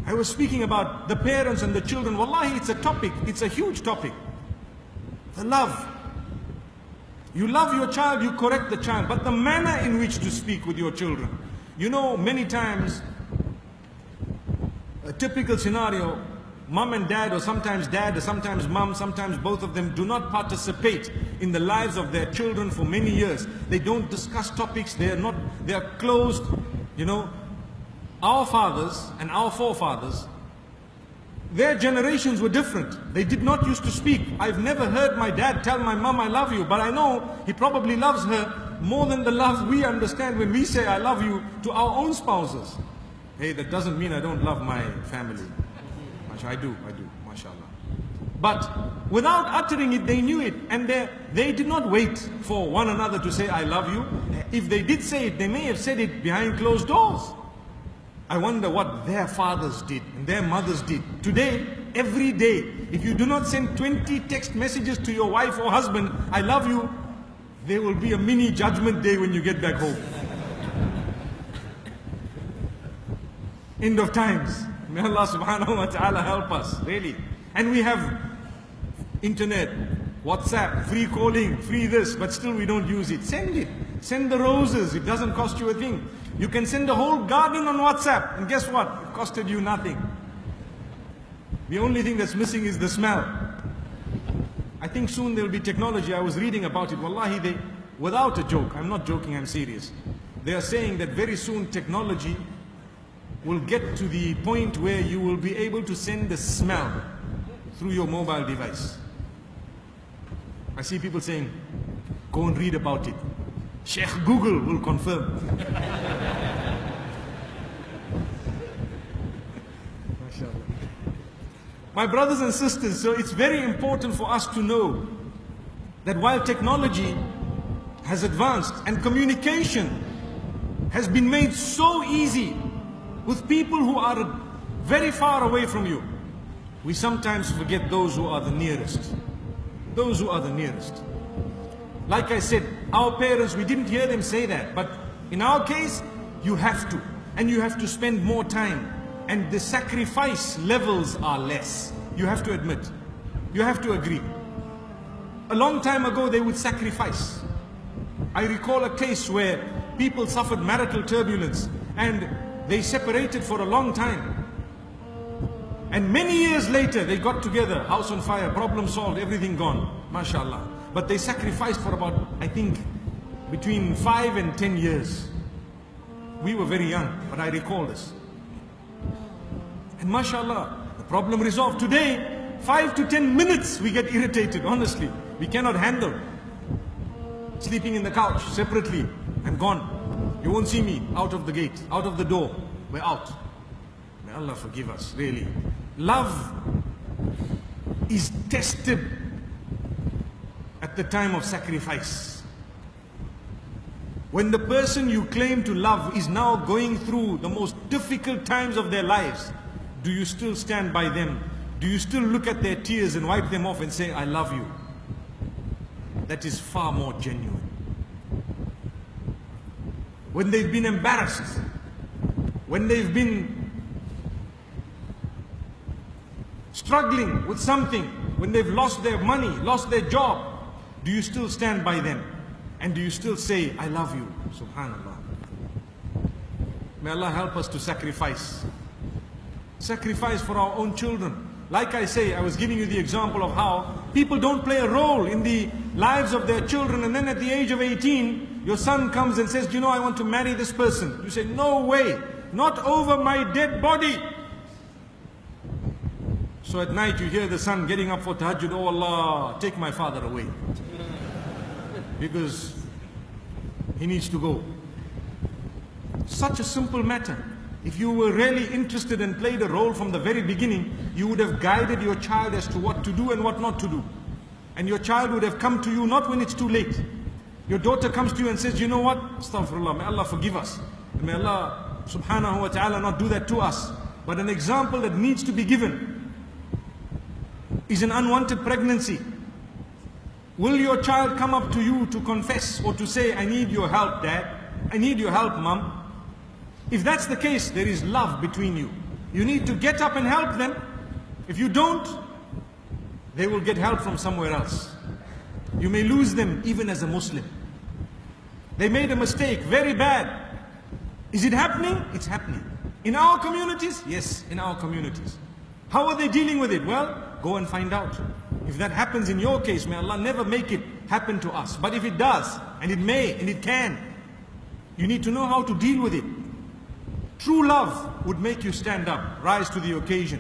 I was speaking about the parents and the children. Wallahi, it's a topic, it's a huge topic. The love. You love your child, you correct the child, but the manner in which to speak with your children. You know, many times, a typical scenario, mom and dad, or sometimes mom, sometimes both of them do not participate in the lives of their children for many years. They don't discuss topics, they are closed. You know, our fathers and our forefathers, their generations were different. They did not used to speak. I've never heard my dad tell my mom, I love you, but I know he probably loves her more than the love we understand when we say I love you to our own spouses. Hey, that doesn't mean I don't love my family. I do, mashallah. But without uttering it, they knew it, and they did not wait for one another to say, I love you. If they did say it, they may have said it behind closed doors. I wonder what their fathers did and their mothers did. Today, every day, if you do not send 20 text messages to your wife or husband, I love you, there will be a mini judgment day when you get back home. End of times. May Allah subhanahu wa ta'ala help us, really. And we have internet, WhatsApp, free calling, free this, but still we don't use it. Send it. Send the roses, it doesn't cost you a thing. You can send a whole garden on WhatsApp, and guess what? It costed you nothing. The only thing that's missing is the smell. I think soon there will be technology. I was reading about it. Wallahi, without a joke, I'm not joking, I'm serious. They are saying that very soon technology will get to the point where you will be able to send the smell through your mobile device. I see people saying, go and read about it. Sheikh Google will confirm. My brothers and sisters, so it's very important for us to know that while technology has advanced and communication has been made so easy with people who are very far away from you, we sometimes forget those who are the nearest. Those who are the nearest. Like I said, our parents, we didn't hear them say that, but in our case, you have to. And you have to spend more time. And the sacrifice levels are less. You have to admit. You have to agree. A long time ago, they would sacrifice. I recall a case where people suffered marital turbulence and they separated for a long time. And many years later, they got together, house on fire, problem solved, everything gone, mashallah. But they sacrificed for about, I think, between 5 and 10 years. We were very young, but I recall this. And mashallah, the problem resolved. Today, 5 to 10 minutes we get irritated, honestly. We cannot handle. Sleeping in the couch, separately, I'm gone. You won't see me out of the gate, out of the door. We're out. May Allah forgive us, really. Love is tested at the time of sacrifice. When the person you claim to love is now going through the most difficult times of their lives, do you still stand by them? Do you still look at their tears and wipe them off and say, I love you? That is far more genuine. When they've been embarrassed, when they've been struggling with something, when they've lost their money, lost their job, do you still stand by them? And do you still say, I love you? Subhanallah. May Allah help us to sacrifice. Sacrifice for our own children. Like I say, I was giving you the example of how people don't play a role in the lives of their children, and then at the age of 18, your son comes and says, you know, I want to marry this person. You say, no way, not over my dead body. So at night you hear the son getting up for tahajjud, oh Allah, take my father away. Because he needs to go. Such a simple matter. If you were really interested and played a role from the very beginning, you would have guided your child as to what to do and what not to do. And your child would have come to you not when it's too late. Your daughter comes to you and says, you know what? Astaghfirullah, may Allah forgive us. And may Allah subhanahu wa ta'ala not do that to us. But an example that needs to be given is an unwanted pregnancy. Will your child come up to you to confess or to say, I need your help, Dad. I need your help, Mom. If that's the case, there is love between you. You need to get up and help them. If you don't, they will get help from somewhere else. You may lose them even as a Muslim. They made a mistake, very bad. Is it happening? It's happening. In our communities? Yes, in our communities. How are they dealing with it? Well, go and find out. If that happens in your case, may Allah never make it happen to us. But if it does, and it may, and it can, you need to know how to deal with it. True love would make you stand up, rise to the occasion,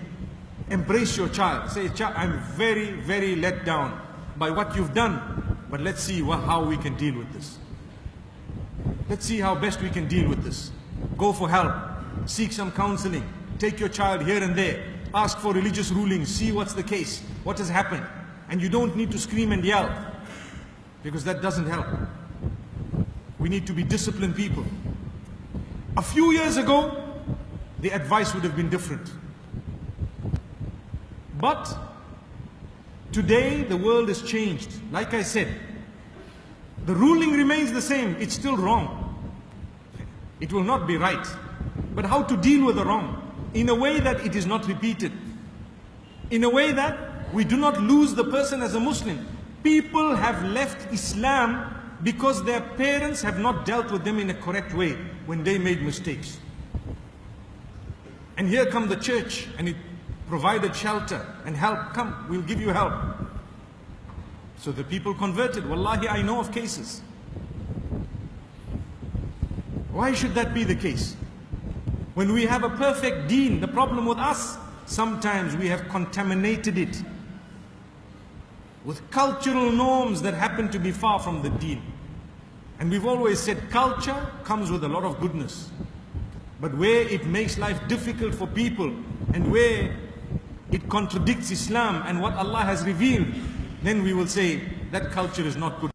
embrace your child. Say, child, I'm very, very let down by what you've done, but let's see how we can deal with this. Let's see how best we can deal with this. Go for help, seek some counseling, take your child here and there, ask for religious rulings, see what's the case, what has happened. And you don't need to scream and yell, because that doesn't help. We need to be disciplined people. A few years ago, the advice would have been different. But today, the world has changed. Like I said, the ruling remains the same. It's still wrong. It will not be right. But how to deal with the wrong? In a way that it is not repeated. In a way that we do not lose the person as a Muslim. People have left Islam because their parents have not dealt with them in a correct way when they made mistakes. And here come the church, and it provided shelter and help. Come, we'll give you help. So the people converted. Wallahi, I know of cases. Why should that be the case? When we have a perfect deen, the problem with us, sometimes we have contaminated it with cultural norms that happen to be far from the deen. And we've always said culture comes with a lot of goodness. But where it makes life difficult for people, and where it contradicts Islam and what Allah has revealed, then we will say that culture is not good.